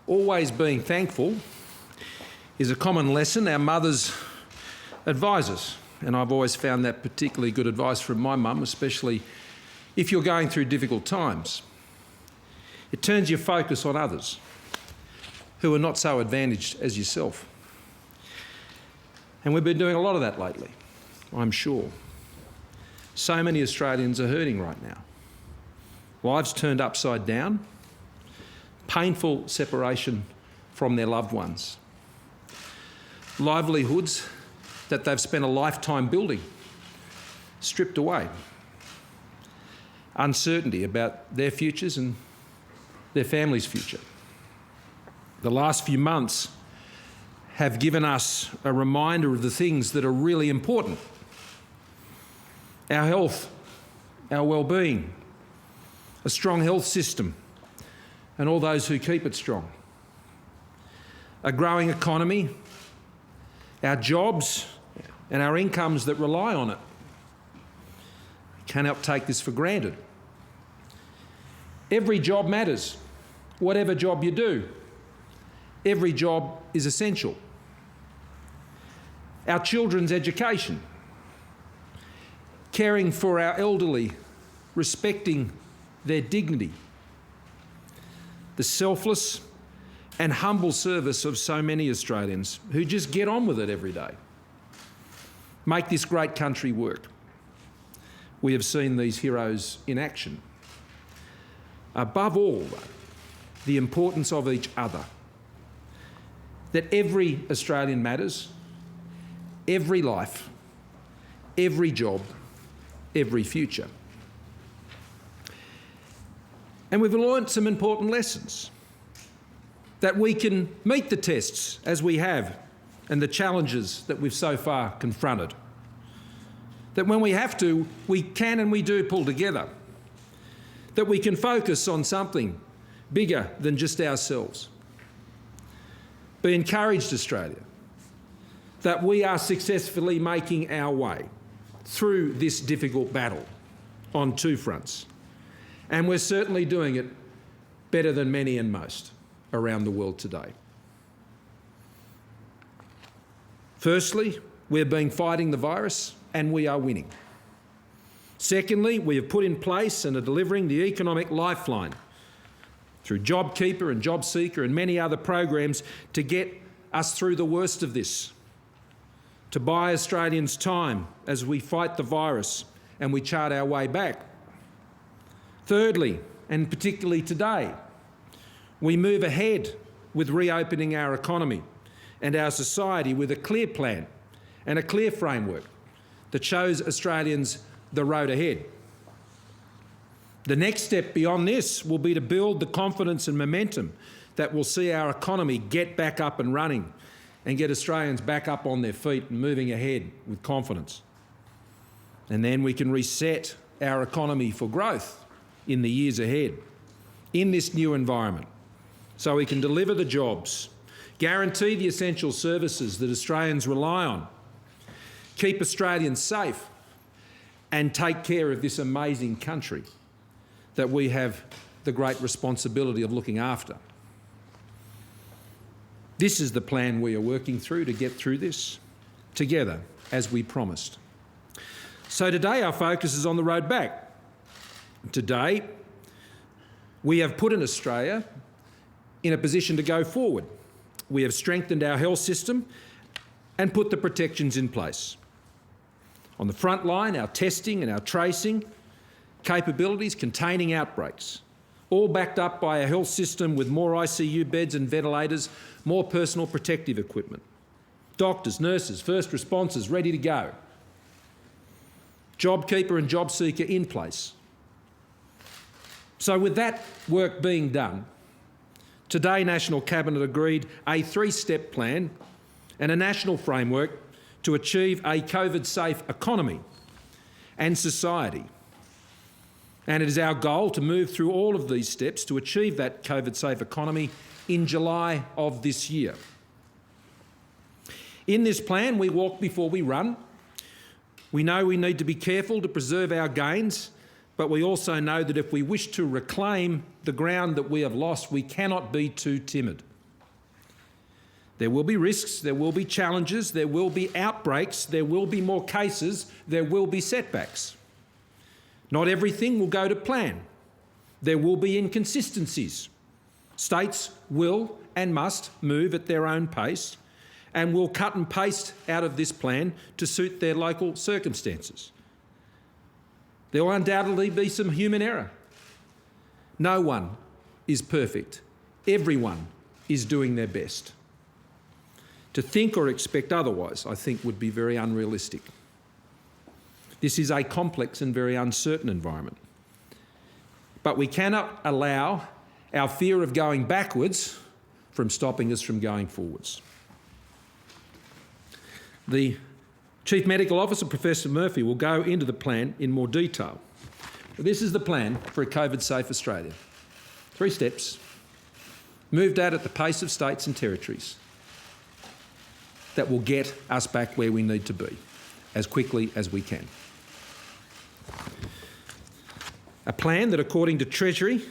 Always being thankful is a common lesson our mothers advise us, and I've always found that particularly good advice from my mum, especially if you're going through difficult times. It turns your focus on others who are not so advantaged as yourself. And we've been doing a lot of that lately, I'm sure. So many Australians are hurting right now. Lives turned upside down, painful separation from their loved ones, livelihoods that they've spent a lifetime building stripped away, uncertainty about their futures and their family's future. The last few months have given us a reminder of the things that are really important: our health, our well-being, a strong health system, and all those who keep it strong, a growing economy, our jobs and our incomes that rely on it. We cannot take this for granted. Every job matters, whatever job you do. Every job is essential. Our children's education, caring for our elderly, respecting their dignity, the selfless and humble service of so many Australians who just get on with it every day, make this great country work. We have seen these heroes in action. Above all, the importance of each other, that every Australian matters, every life, every job, every future. And we've learnt some important lessons, that we can meet the tests as we have and the challenges that we've so far confronted. That when we have to, we can and we do pull together. That we can focus on something bigger than just ourselves. Be encouraged, Australia, that we are successfully making our way through this difficult battle on two fronts. And we're certainly doing it better than many and most around the world today. Firstly, we've been fighting the virus and we are winning. Secondly, we have put in place and are delivering the economic lifeline through JobKeeper and JobSeeker and many other programs to get us through the worst of this, to buy Australians time as we fight the virus and we chart our way back. Thirdly, and particularly today, we move ahead with reopening our economy and our society with a clear plan and a clear framework that shows Australians the road ahead. The next step beyond this will be to build the confidence and momentum that will see our economy get back up and running and get Australians back up on their feet and moving ahead with confidence. And then we can reset our economy for growth in the years ahead, in this new environment, so we can deliver the jobs, guarantee the essential services that Australians rely on, keep Australians safe, and take care of this amazing country that we have the great responsibility of looking after. This is the plan we are working through to get through this together, as we promised. So today our focus is on the road back. Today, we have put in Australia in a position to go forward. We have strengthened our health system and put the protections in place. On the front line, our testing and our tracing capabilities containing outbreaks, all backed up by a health system with more ICU beds and ventilators, more personal protective equipment, doctors, nurses, first responders ready to go, JobKeeper and JobSeeker in place. So with that work being done, today National Cabinet agreed a 3-step plan and a national framework to achieve a COVID-safe economy and society. And it is our goal to move through all of these steps to achieve that COVID-safe economy in July of this year. In this plan, we walk before we run. We know we need to be careful to preserve our gains, but we also know that if we wish to reclaim the ground that we have lost, we cannot be too timid. There will be risks, there will be challenges, there will be outbreaks, there will be more cases, there will be setbacks. Not everything will go to plan. There will be inconsistencies. States will and must move at their own pace and will cut and paste out of this plan to suit their local circumstances. There will undoubtedly be some human error. No one is perfect. Everyone is doing their best. To think or expect otherwise, I think, would be very unrealistic. This is a complex and very uncertain environment. But we cannot allow our fear of going backwards from stopping us from going forwards. The Chief Medical Officer, Professor Murphy, will go into the plan in more detail. This is the plan for a COVID-safe Australia. 3 steps, moved out at the pace of states and territories, that will get us back where we need to be as quickly as we can. A plan that, according to Treasury,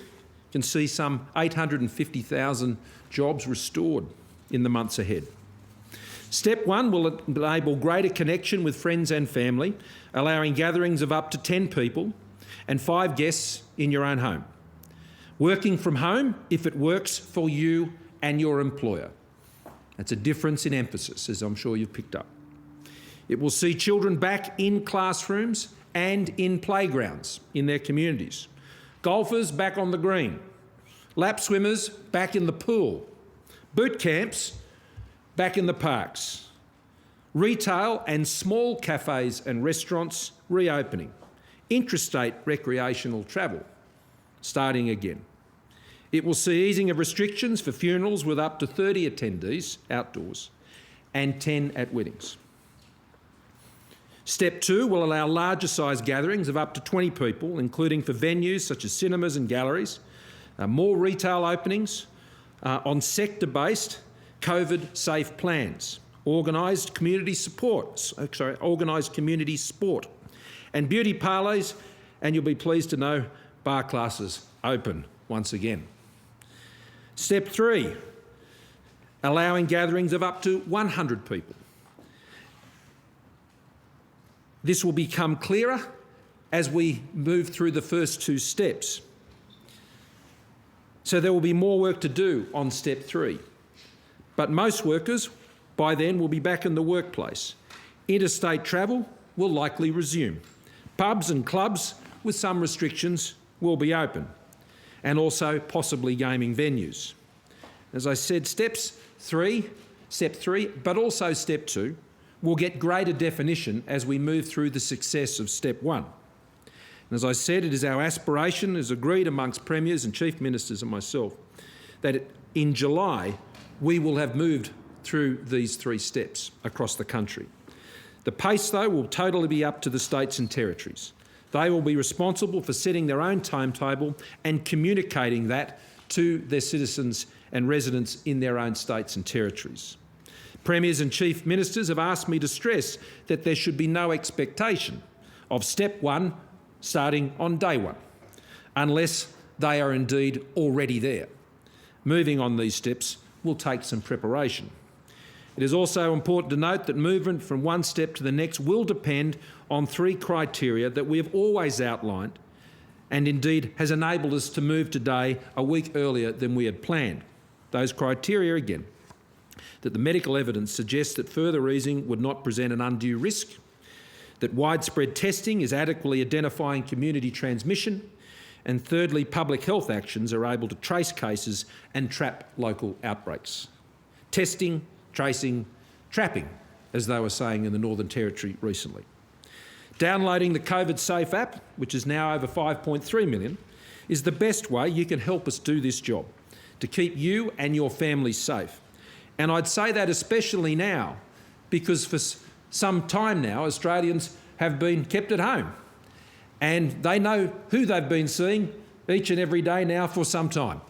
can see some 850,000 jobs restored in the months ahead. Step 1 will enable greater connection with friends and family, allowing gatherings of up to 10 people and 5 guests in your own home. Working from home if it works for you and your employer. That's a difference in emphasis, as I'm sure you've picked up. It will see children back in classrooms and in playgrounds in their communities. Golfers back on the green. Lap swimmers back in the pool. Boot camps back in the parks. Retail and small cafes and restaurants reopening. Intrastate recreational travel starting again. It will see easing of restrictions for funerals with up to 30 attendees outdoors and 10 at weddings. Step 2 will allow larger size gatherings of up to 20 people, including for venues such as cinemas and galleries, more retail openings on sector-based COVID-safe plans, organised community sport, and beauty parlours, and you'll be pleased to know bar classes open once again. Step 3, allowing gatherings of up to 100 people. This will become clearer as we move through the first 2 steps. So there will be more work to do on step 3. But most workers by then will be back in the workplace. Interstate travel will likely resume. Pubs and clubs with some restrictions will be open, and also possibly gaming venues. As I said, step 3, but also step 2, will get greater definition as we move through the success of step 1. And as I said, it is our aspiration, as agreed amongst premiers and chief ministers and myself, that in July we will have moved through these 3 steps across the country. The pace, though, will totally be up to the states and territories. They will be responsible for setting their own timetable and communicating that to their citizens and residents in their own states and territories. Premiers and chief ministers have asked me to stress that there should be no expectation of step 1 starting on day 1, unless they are indeed already there. Moving on these steps will take some preparation. It is also important to note that movement from one step to the next will depend on 3 criteria that we have always outlined, and indeed has enabled us to move today a week earlier than we had planned. Those criteria, again, that the medical evidence suggests that further easing would not present an undue risk, that widespread testing is adequately identifying community transmission, and thirdly, public health actions are able to trace cases and trap local outbreaks. Testing, tracing, trapping, as they were saying in the Northern Territory recently. Downloading the COVIDSafe app, which is now over 5.3 million, is the best way you can help us do this job, to keep you and your families safe. And I'd say that especially now, because for some time now, Australians have been kept at home, and they know who they've been seeing each and every day now for some time.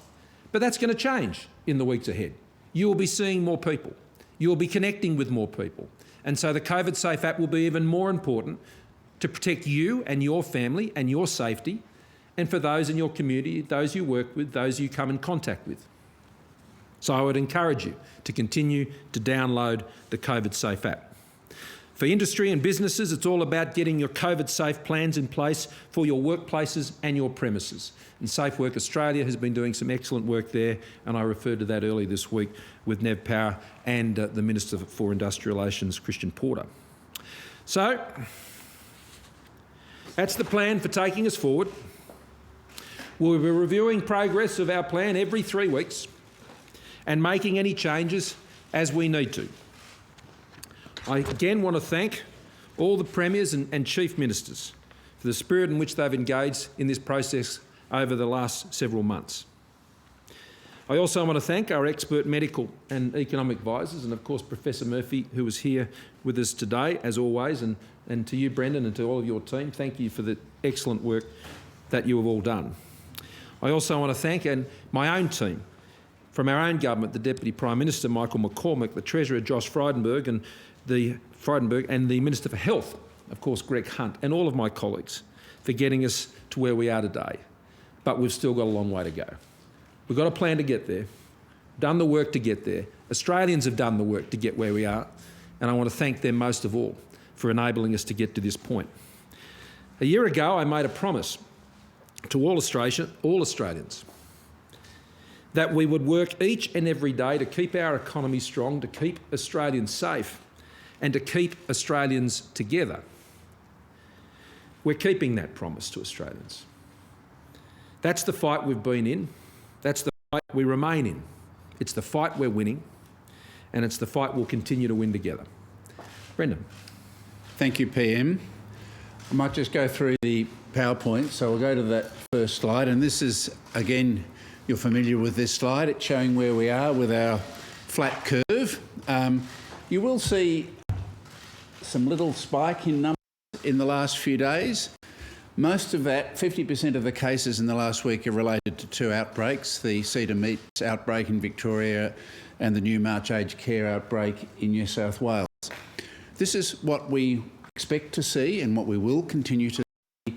But that's going to change in the weeks ahead. You will be seeing more people. You will be connecting with more people. And so the COVIDSafe app will be even more important to protect you and your family and your safety, and for those in your community, those you work with, those you come in contact with. So I would encourage you to continue to download the COVIDSafe app. For industry and businesses, it's all about getting your COVIDSafe plans in place for your workplaces and your premises. And Safe Work Australia has been doing some excellent work there, and I referred to that earlier this week with Nev Power and the Minister for Industrial Relations, Christian Porter. So, that's the plan for taking us forward. We'll be reviewing progress of our plan every 3 weeks and making any changes as we need to. I again want to thank all the premiers and chief ministers for the spirit in which they've engaged in this process over the last several months. I also want to thank our expert medical and economic advisors, and of course Professor Murphy, who is here with us today, as always, and to you, Brendan, and to all of your team. Thank you for the excellent work that you have all done. I also want to thank my own team, from our own government, the Deputy Prime Minister, Michael McCormack, the Treasurer, Josh Frydenberg, and the Minister for Health, of course, Greg Hunt, and all of my colleagues for getting us to where we are today. But we've still got a long way to go. We've got a plan to get there, done the work to get there. Australians have done the work to get where we are, and I want to thank them most of all for enabling us to get to this point. A year ago, I made a promise to all Australians that we would work each and every day to keep our economy strong, to keep Australians safe, and to keep Australians together. We're keeping that promise to Australians. That's the fight we've been in. That's the fight we remain in. It's the fight we're winning, and it's the fight we'll continue to win together. Brendan. Thank you, PM. I might just go through the PowerPoint. So we'll go to that first slide, and this is, again, you're familiar with this slide. It's showing where we are with our flat curve. You will see some little spike in numbers in the last few days. Most of that, 50% of the cases in the last week are related to 2 outbreaks, the Cedar Meats outbreak in Victoria and the new March Aged Care outbreak in New South Wales. This is what we expect to see and what we will continue to see,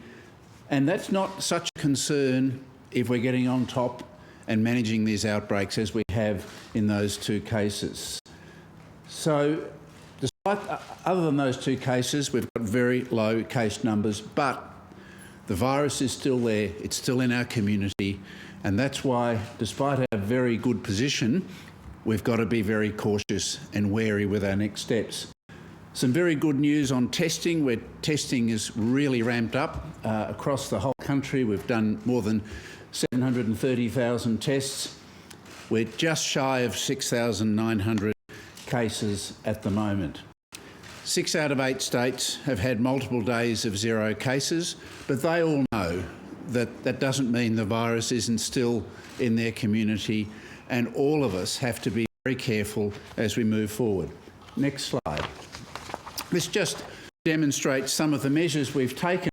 and that's not such a concern if we're getting on top and managing these outbreaks as we have in those 2 cases. So, other than those 2 cases, we've got very low case numbers, but the virus is still there, it's still in our community, and that's why, despite our very good position, we've got to be very cautious and wary with our next steps. Some very good news on testing, where testing is really ramped up across the whole country. We've done more than 730,000 tests. We're just shy of 6,900 cases at the moment. 6 out of 8 states have had multiple days of 0 cases, but they all know that that doesn't mean the virus isn't still in their community, and all of us have to be very careful as we move forward. Next slide. This just demonstrates some of the measures we've taken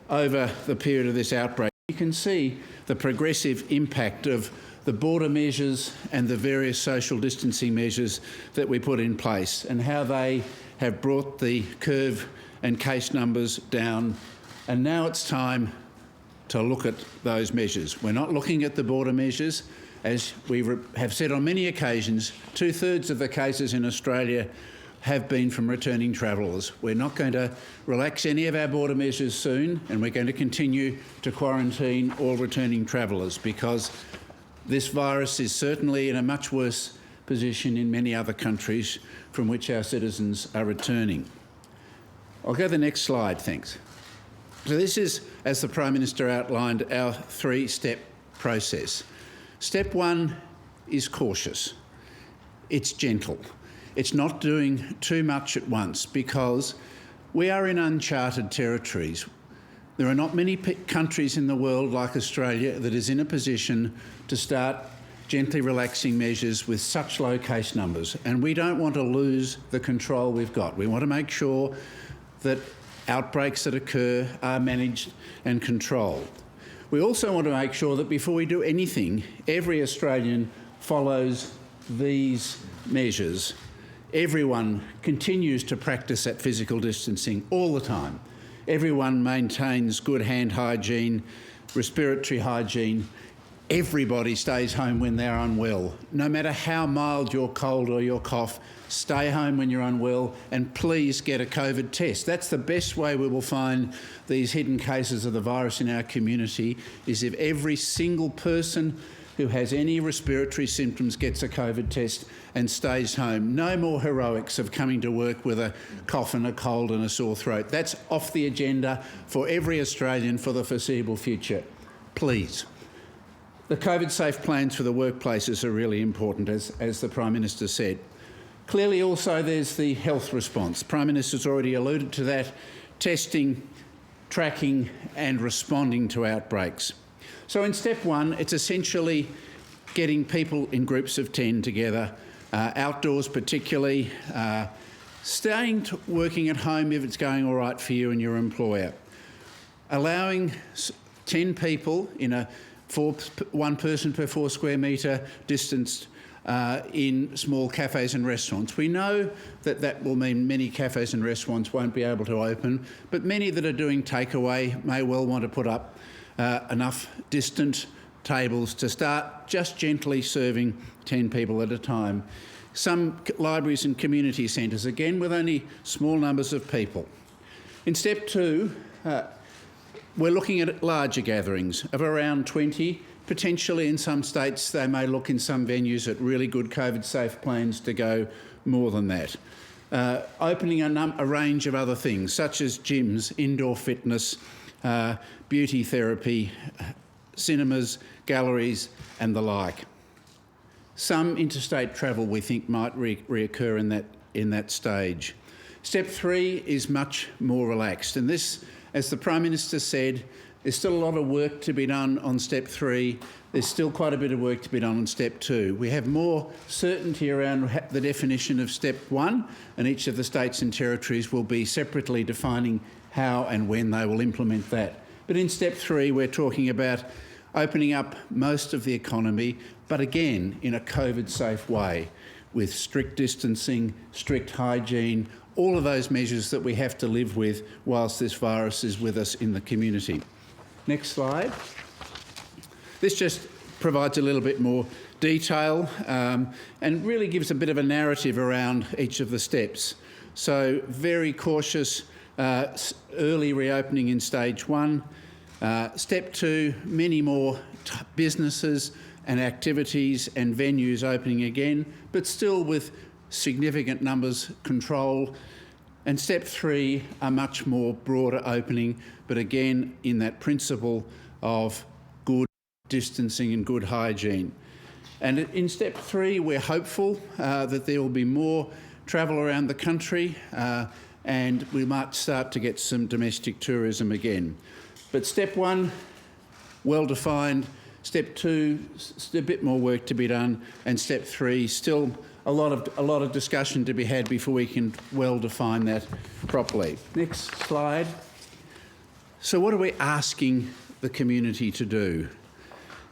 over the period of this outbreak. You can see the progressive impact of the border measures and the various social distancing measures that we put in place, and how they have brought the curve and case numbers down. And now it's time to look at those measures. We're not looking at the border measures. As we have said on many occasions, 2/3 of the cases in Australia have been from returning travellers. We're not going to relax any of our border measures soon, and we're going to continue to quarantine all returning travellers, because this virus is certainly in a much worse position in many other countries from which our citizens are returning. I'll go to the next slide, thanks. So this is, as the Prime Minister outlined, our 3-step process. Step 1 is cautious. It's gentle. It's not doing too much at once, because we are in uncharted territories. There are not many countries in the world like Australia that is in a position to start gently relaxing measures with such low case numbers, and we don't want to lose the control we've got. We want to make sure that outbreaks that occur are managed and controlled. We also want to make sure that before we do anything, every Australian follows these measures. Everyone continues to practice that physical distancing all the time. Everyone maintains good hand hygiene, respiratory hygiene. everybody stays home when they're unwell. No matter how mild your cold or your cough, stay home when you're unwell and please get a COVID test. That's the best way we will find these hidden cases of the virus in our community, is if every single person who has any respiratory symptoms gets a COVID test and stays home. No more heroics of coming to work with a cough and a cold and a sore throat. That's off the agenda for every Australian for the foreseeable future. Please. The COVIDSafe plans for the workplaces are really important, as the Prime Minister said. Clearly also there's the health response. Prime Minister's already alluded to that, testing, tracking and responding to outbreaks. So in step one, it's essentially getting people in groups of 10 together, outdoors particularly, working at home if it's going all right for you and your employer. Allowing 10 people in a one person per 4 square metre distance in small cafes and restaurants. We know that that will mean many cafes and restaurants won't be able to open, but many that are doing takeaway may well want to put up enough distant tables to start just gently serving 10 people at a time. Some libraries and community centres, again, with only small numbers of people. In step two, we're looking at larger gatherings of around 20. Potentially in some states, they may look in some venues at really good COVID-safe plans to go more than that. Opening a range of other things, such as gyms, indoor fitness, beauty therapy, cinemas, galleries and the like. Some interstate travel we think might reoccur in that stage. Step three is much more relaxed, and this, as the Prime Minister said, there's still a lot of work to be done on step three. There's still quite a bit of work to be done on step two. We have more certainty around the definition of step one, and each of the states and territories will be separately defining how and when they will implement that. But in step three, we're talking about opening up most of the economy, but again, in a COVID-safe way, with strict distancing, strict hygiene, all of those measures that we have to live with whilst this virus is with us in the community. Next slide. This just provides a little bit more detail and really gives a bit of a narrative around each of the steps. So very cautious early reopening in stage one. Step two, many more businesses and activities and venues opening again, but still with significant numbers controlled. And step three, a much more broader opening, but again in that principle of good distancing and good hygiene. And in step three, we're hopeful that there will be more travel around the country and we might start to get some domestic tourism again. But step one, well defined. Step two, a bit more work to be done, and step three, still a lot of discussion to be had before we can well define that properly. Next slide. So what are we asking the community to do?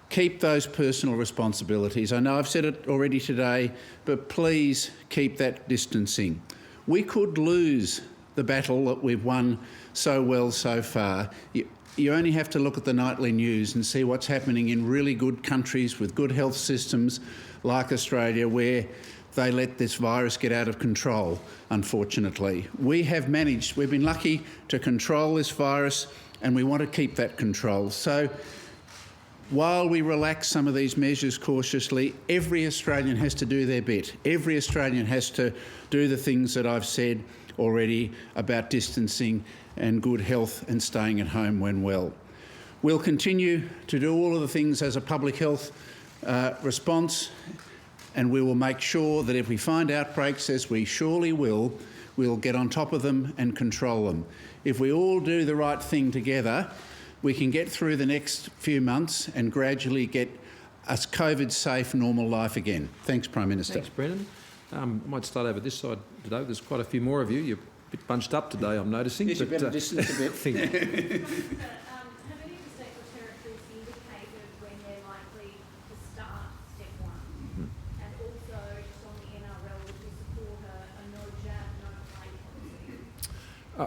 Keep those personal responsibilities. I know I've said it already today, but please keep that distancing. We could lose the battle that we've won so well so far. You only have to look at the nightly news and see what's happening in really good countries with good health systems like Australia, where they let this virus get out of control, unfortunately. We have managed, we've been lucky to control this virus, and we want to keep that control. So while we relax some of these measures cautiously, every Australian has to do their bit. Every Australian has to do the things that I've said already about distancing and good health and staying at home when well. We'll continue to do all of the things as a public health response, and we will make sure that if we find outbreaks, as we surely will, we'll get on top of them and control them. If we all do the right thing together, we can get through the next few months and gradually get a COVID-safe normal life again. Thanks, Prime Minister. Thanks, Brendan. I might start over this side today. There's quite a few more of you. You're a bit bunched up today, I'm noticing. Yes, you better distance a bit. Thank you. Have any of the states or territories indicated when they're likely to start step one? And also, just on the NRL, would you support a no jab, no play policy?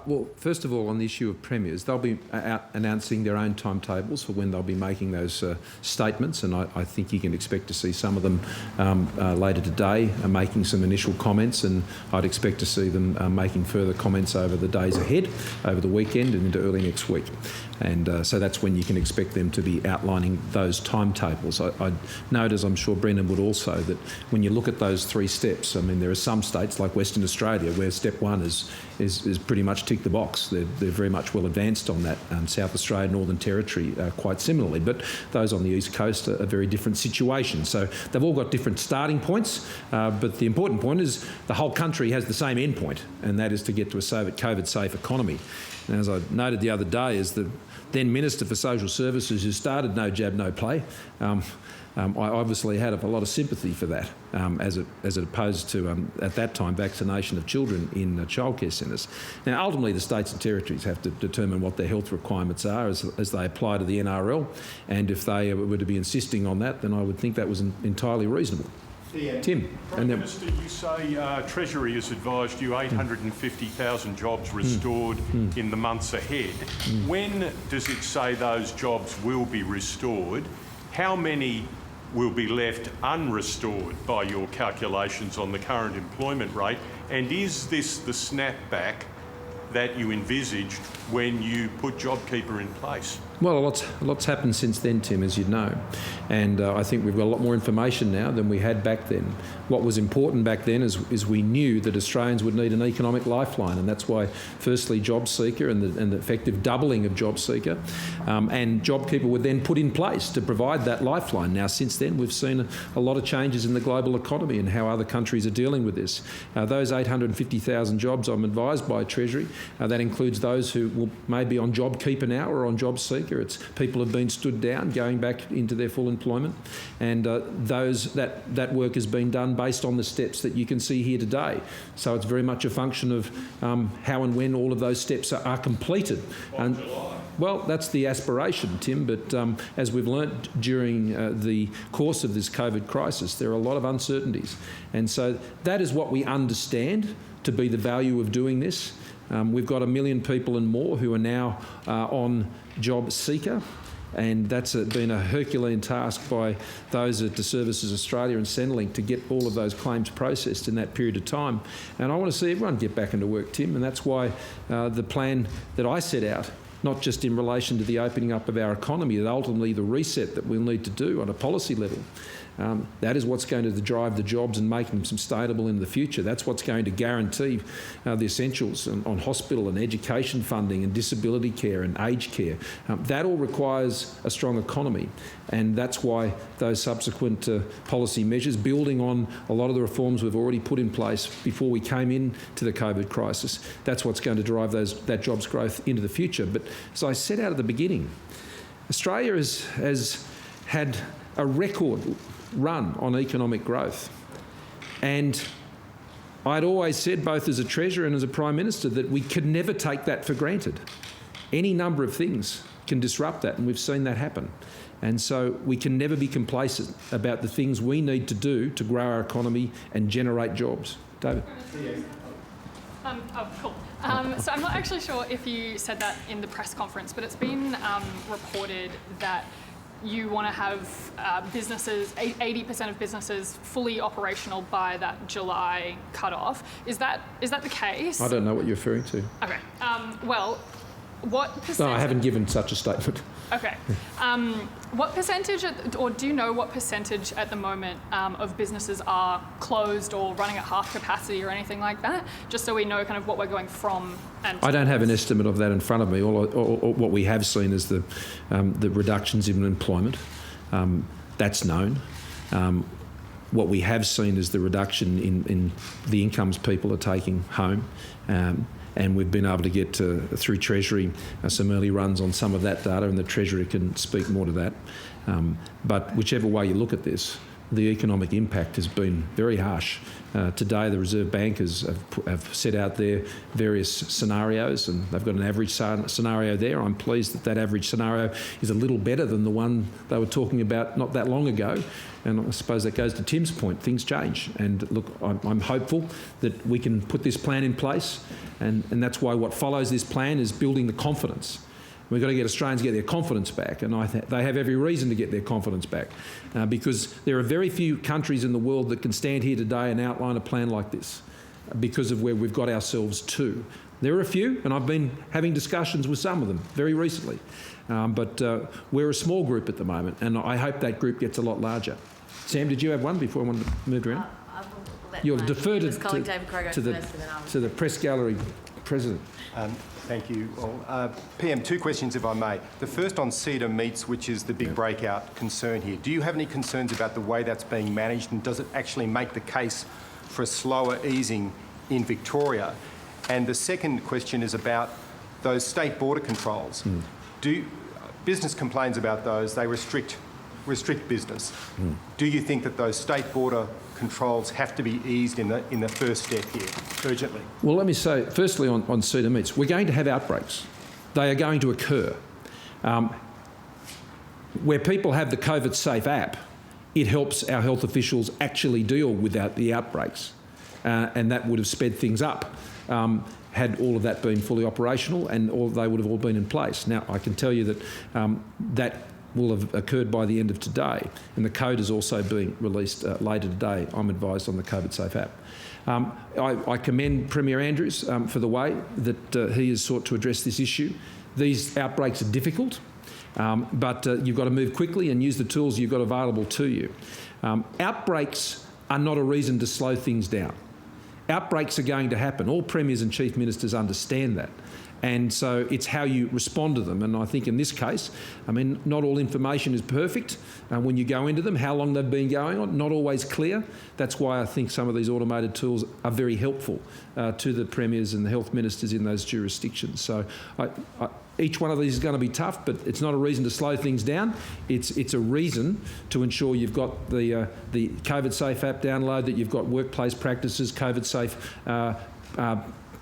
Well, first of all, on the issue of premiers, they'll be out announcing their own timetables for when they'll be making those statements, and I think you can expect to see some of them later today making some initial comments, and I'd expect to see them making further comments over the days ahead, over the weekend and into early next week. And so that's when you can expect them to be outlining those timetables. I'd note, as I'm sure Brendan would also, that when you look at those 3 steps, I mean, there are some states like Western Australia where step 1 is pretty much tick the box. They're very much well advanced on that. South Australia, Northern Territory quite similarly, but those on the East Coast are very different situations. So they've all got different starting points, but the important point is the whole country has the same end point, and that is to get to a COVID-safe economy. And as I noted the other day, as the then Minister for Social Services who started No Jab, No Play, I obviously had a lot of sympathy for that, as opposed to, at that time, vaccination of children in childcare centres. Now, ultimately, the states and territories have to determine what their health requirements are as they apply to the NRL, and if they were to be insisting on that, then I would think that was entirely reasonable. Yeah. Tim. Prime Minister, you say Treasury has advised you 850,000 jobs restored in the months ahead. When does it say those jobs will be restored? How many will be left unrestored by your calculations on the current employment rate? And is this the snapback that you envisaged when you put JobKeeper in place? Well, a lot's happened since then, Tim, as you know. And I think we've got a lot more information now than we had back then. What was important back then is we knew that Australians would need an economic lifeline, and that's why, firstly, JobSeeker and the effective doubling of JobSeeker and JobKeeper were then put in place to provide that lifeline. Now, since then, we've seen a lot of changes in the global economy and how other countries are dealing with this. Those 850,000 jobs, I'm advised by Treasury, that includes those who may be on JobKeeper now or on JobSeeker. It's people have been stood down, going back into their full employment, and that work has been done based on the steps that you can see here today. So it's very much a function of how and when all of those steps are completed. And, well, that's the aspiration, Tim, but as we've learnt during the course of this COVID crisis, there are a lot of uncertainties. And so that is what we understand to be the value of doing this. We've got 1 million people and more who are now on JobSeeker, and that's been a Herculean task by those at the Services Australia and Centrelink to get all of those claims processed in that period of time. And I want to see everyone get back into work, Tim, and that's why the plan that I set out, not just in relation to the opening up of our economy, but ultimately the reset that we'll need to do on a policy level. That is what's going to drive the jobs and make them sustainable in the future. That's what's going to guarantee the essentials on hospital and education funding and disability care and aged care. That all requires a strong economy, and that's why those subsequent policy measures, building on a lot of the reforms we've already put in place before we came into the COVID crisis, that's what's going to drive that jobs growth into the future. But as I said out at the beginning, Australia has had a record run on economic growth, and I'd always said, both as a Treasurer and as a Prime Minister, that we could never take that for granted. Any number of things can disrupt that, and we've seen that happen. And so we can never be complacent about the things we need to do to grow our economy and generate jobs. David? Cool. So I'm not actually sure if you said that in the press conference, but it's been reported that you want to have businesses, 80% of businesses fully operational by that July cutoff. Is that the case? I don't know what you're referring to. Okay. Well, what percentage? No, I haven't given such a statement. Okay. What percentage, or do you know what percentage at the moment of businesses are closed or running at half capacity or anything like that? Just so we know kind of what we're going from. And I don't have an estimate of that in front of me. All what we have seen is the reductions in employment. That's known. What we have seen is the reduction in the incomes people are taking home. And we've been able to get through Treasury some early runs on some of that data, and the Treasury can speak more to that. But whichever way you look at this, the economic impact has been very harsh. Today, the Reserve Bank have set out their various scenarios, and they've got an average scenario there. I'm pleased that average scenario is a little better than the one they were talking about not that long ago. And I suppose that goes to Tim's point. Things change. And look, I'm hopeful that we can put this plan in place. And that's why what follows this plan is building the confidence. We've got to get Australians to get their confidence back, and they have every reason to get their confidence back because there are very few countries in the world that can stand here today and outline a plan like this because of where we've got ourselves to. There are a few, and I've been having discussions with some of them very recently, but we're a small group at the moment, and I hope that group gets a lot larger. Sam, did you have one before I wanted to move around? You'll defer to the press gallery president. Thank you. Well, PM, two questions if I may. The first on Cedar Meats, which is the big breakout concern here. Do you have any concerns about the way that's being managed, and does it actually make the case for a slower easing in Victoria? And the second question is about those state border controls. Business complains about those, they restrict business. Do you think that those state border controls have to be eased in the first step here, urgently? Well, let me say, firstly, on Cedar Meats, we're going to have outbreaks. They are going to occur. Where people have the COVIDSafe app, it helps our health officials actually deal with the outbreaks, and that would have sped things up had all of that been fully operational, and they would have all been in place. Now, I can tell you that that will have occurred by the end of today, and the code is also being released later today, I'm advised, on the COVIDSafe app. I commend Premier Andrews for the way that he has sought to address this issue. These outbreaks are difficult, but you've got to move quickly and use the tools you've got available to you. Outbreaks are not a reason to slow things down. Outbreaks are going to happen. All premiers and chief ministers understand that. And so it's how you respond to them. And I think in this case, I mean, not all information is perfect when you go into them. How long they've been going on, not always clear. That's why I think some of these automated tools are very helpful to the premiers and the health ministers in those jurisdictions. So each one of these is going to be tough, but it's not a reason to slow things down. It's a reason to ensure you've got the COVIDSafe app download, that you've got workplace practices, COVIDSafe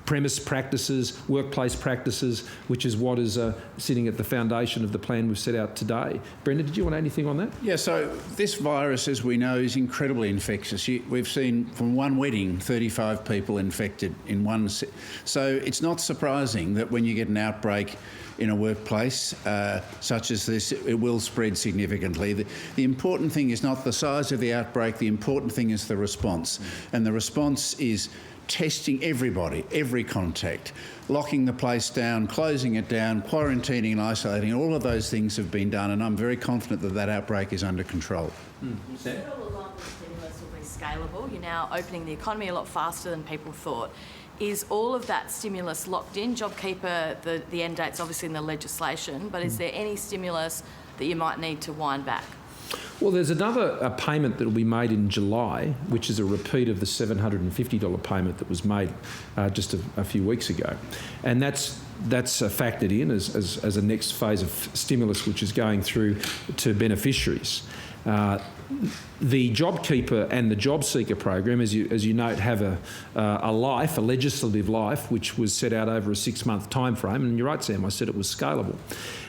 premise practices, workplace practices, which is what is sitting at the foundation of the plan we've set out today. Brendan, did you want anything on that? Yeah, so this virus, as we know, is incredibly infectious. We've seen from one wedding 35 people infected in one. So it's not surprising that when you get an outbreak in a workplace such as this, it will spread significantly. The important thing is not the size of the outbreak, the important thing is the response. And the response is testing everybody, every contact, locking the place down, closing it down, quarantining and isolating. All of those things have been done, and I'm very confident that that outbreak is under control. You said all along the stimulus will be scalable. You're now opening the economy a lot faster than people thought. Is all of that stimulus locked in? JobKeeper, the end date's obviously in the legislation, but is there any stimulus that you might need to wind back? Well, there's another payment that will be made in July, which is a repeat of the $750 payment that was made just a few weeks ago. And that's factored in as a next phase of stimulus, which is going through to beneficiaries. The JobKeeper and the JobSeeker program, as you note, have a legislative life, which was set out over a 6-month time frame. And you're right, Sam, I said it was scalable.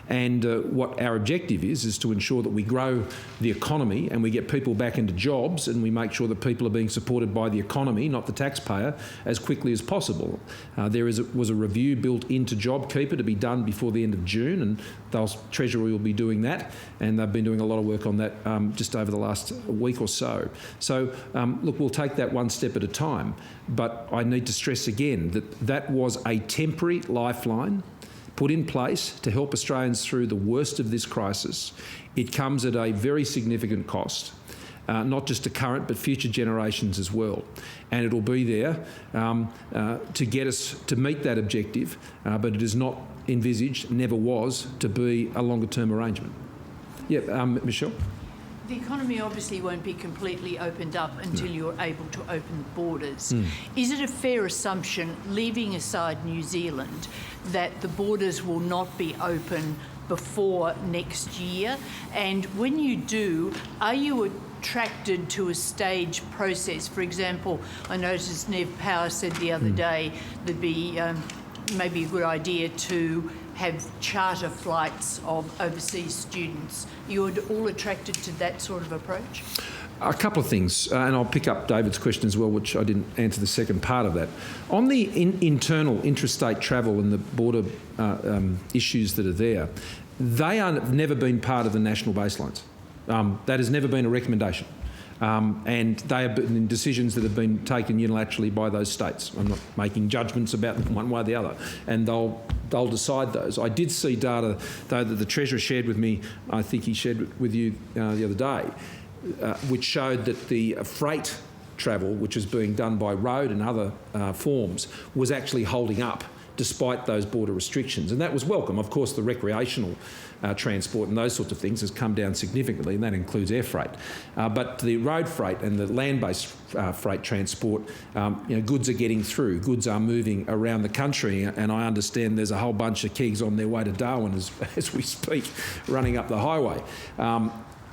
And what our objective is to ensure that we grow the economy and we get people back into jobs, and we make sure that people are being supported by the economy, not the taxpayer, as quickly as possible. There was a review built into JobKeeper to be done before the end of June, and Treasury will be doing that, and they've been doing a lot of work on that just over the last week or so. So, look, we'll take that one step at a time, but I need to stress again that that was a temporary lifeline put in place to help Australians through the worst of this crisis. It comes at a very significant cost, not just to current but future generations as well. And it'll be there to get us to meet that objective, but it is not envisaged, never was, to be a longer-term arrangement. Yeah, Michelle? The economy obviously won't be completely opened up until you're able to open the borders. Is it a fair assumption, leaving aside New Zealand, that the borders will not be open before next year? And when you do, are you attracted to a staged process? For example, I noticed Nev Power said the other day there'd be maybe a good idea to have charter flights of overseas students. You're all attracted to that sort of approach? A couple of things, and I'll pick up David's question as well, which I didn't answer the second part of that. On the internal interstate travel and the border issues that are there, they have never been part of the national baselines. That has never been a recommendation. And they have been decisions that have been taken unilaterally by those states. I'm not making judgments about them one way or the other, and they'll decide those. I did see data, though, that the Treasurer shared with me, I think he shared with you the other day, which showed that the freight travel, which is being done by road and other forms, was actually holding up despite those border restrictions. And that was welcome. Of course, the recreational transport and those sorts of things has come down significantly, and that includes air freight. But the road freight and the land-based freight transport, goods are getting through. Goods are moving around the country, and I understand there's a whole bunch of kegs on their way to Darwin as we speak, running up the highway.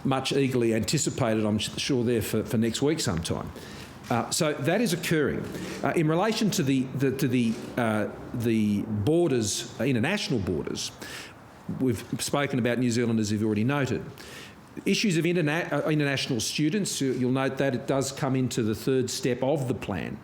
Much eagerly anticipated, I'm sure, there for next week sometime. So that is occurring. In relation to the borders, international borders, we've spoken about New Zealand, as you've already noted. Issues of international students, you'll note that it does come into the third step of the plan,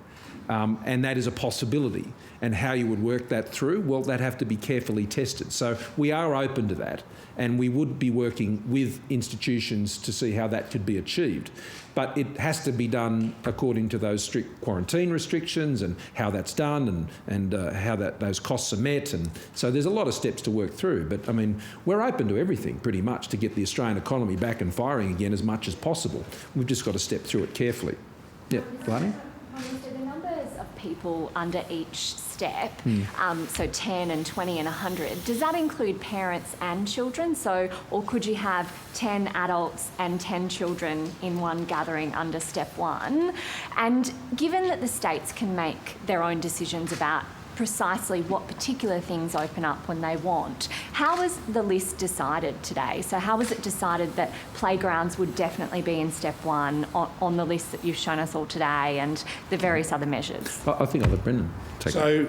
and that is a possibility. And how you would work that through, well, that'd have to be carefully tested. So we are open to that, and we would be working with institutions to see how that could be achieved. But it has to be done according to those strict quarantine restrictions and how that's done and how those costs are met. And so there's a lot of steps to work through. But, I mean, we're open to everything pretty much to get the Australian economy back and firing again as much as possible. We've just got to step through it carefully. Yeah, Flattening? The numbers of people under each step, so 10 and 20 and 100, does that include parents and children? So, or could you have 10 adults and 10 children in one gathering under step 1? And given that the states can make their own decisions about precisely what particular things open up when they want, how was the list decided today? So how was it decided that playgrounds would definitely be in step 1 on the list that you've shown us all today, and the various other measures? I think I'll let Brendan take that. So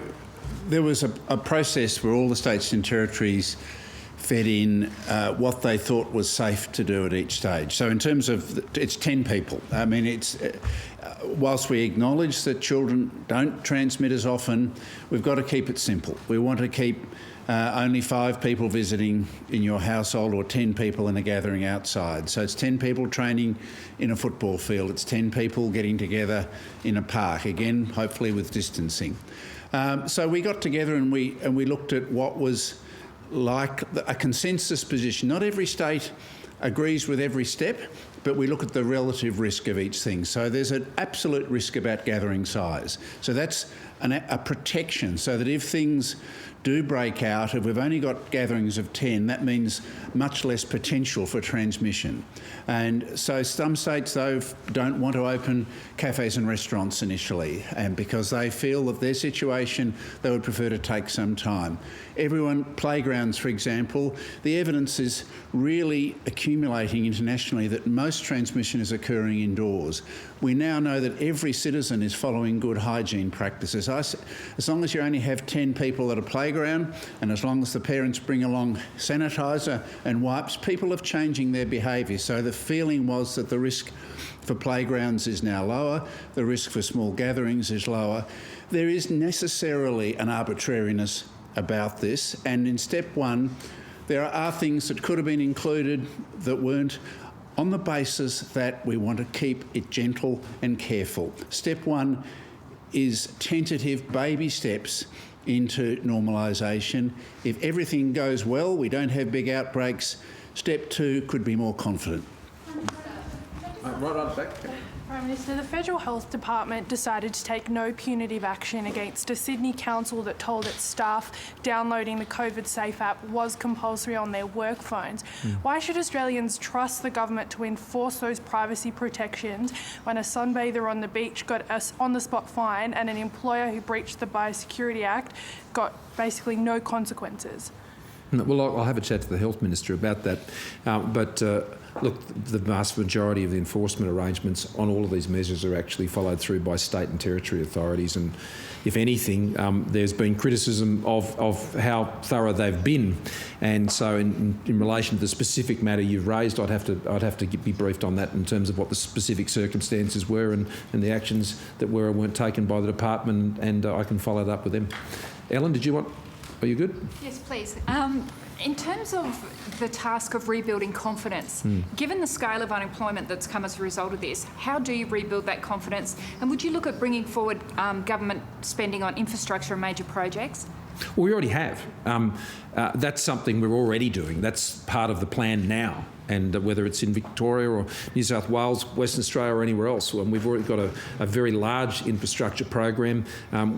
there was a process where all the states and territories fed in what they thought was safe to do at each stage. So in terms of, it's 10 people. I mean, it's whilst we acknowledge that children don't transmit as often, we've got to keep it simple. We want to keep only 5 people visiting in your household or 10 people in a gathering outside. So it's 10 people training in a football field. It's 10 people getting together in a park, again, hopefully with distancing. So we got together and we looked at what was like a consensus position. Not every state agrees with every step, but we look at the relative risk of each thing. So there's an absolute risk about gathering size. So that's a protection, so that if things do break out, if we've only got gatherings of 10, that means much less potential for transmission. And so some states, though, don't want to open cafes and restaurants initially, and because they feel that their situation, they would prefer to take some time. Playgrounds, for example, the evidence is really accumulating internationally that most transmission is occurring indoors. We now know that every citizen is following good hygiene practices. As long as you only have 10 people at a playground, and as long as the parents bring along sanitiser and wipes, people are changing their behaviour. So the feeling was that the risk for playgrounds is now lower, the risk for small gatherings is lower. There is necessarily an arbitrariness about this, and in step 1, there are things that could have been included that weren't, on the basis that we want to keep it gentle and careful. Step 1 is tentative baby steps into normalisation. If everything goes well, we don't have big outbreaks, step 2 could be more confident. Right on back. Prime Minister, the Federal Health Department decided to take no punitive action against a Sydney council that told its staff downloading the COVIDSafe app was compulsory on their work phones. Why should Australians trust the government to enforce those privacy protections when a sunbather on the beach got a on-the-spot fine and an employer who breached the Biosecurity Act got basically no consequences? Well, I'll have a chat to the Health Minister about that. Look, the vast majority of the enforcement arrangements on all of these measures are actually followed through by state and territory authorities, and if anything, there's been criticism of how thorough they've been. And so, in relation to the specific matter you've raised, I'd have to be briefed on that in terms of what the specific circumstances were and the actions that were or weren't taken by the department, and I can follow that up with them. Ellen, are you good? Yes, please. In terms of the task of rebuilding confidence, given the scale of unemployment that's come as a result of this, how do you rebuild that confidence? And would you look at bringing forward government spending on infrastructure and major projects? Well, we already have. That's something we're already doing. That's part of the plan now. And whether it's in Victoria or New South Wales, Western Australia or anywhere else, we've already got a very large infrastructure program.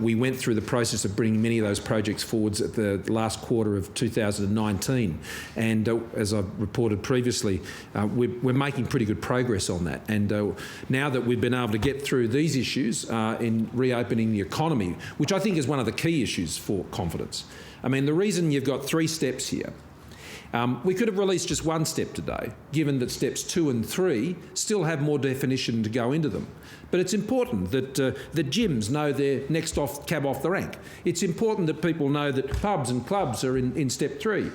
We went through the process of bringing many of those projects forwards at the last quarter of 2019. And as I've reported previously, we're making pretty good progress on that. And now that we've been able to get through these issues in reopening the economy, which I think is one of the key issues for confidence. I mean, the reason you've got 3 steps here, we could have released just 1 step today, given that steps 2 and 3 still have more definition to go into them. But it's important that the gyms know their next cab off the rank. It's important that people know that pubs and clubs are in step 3.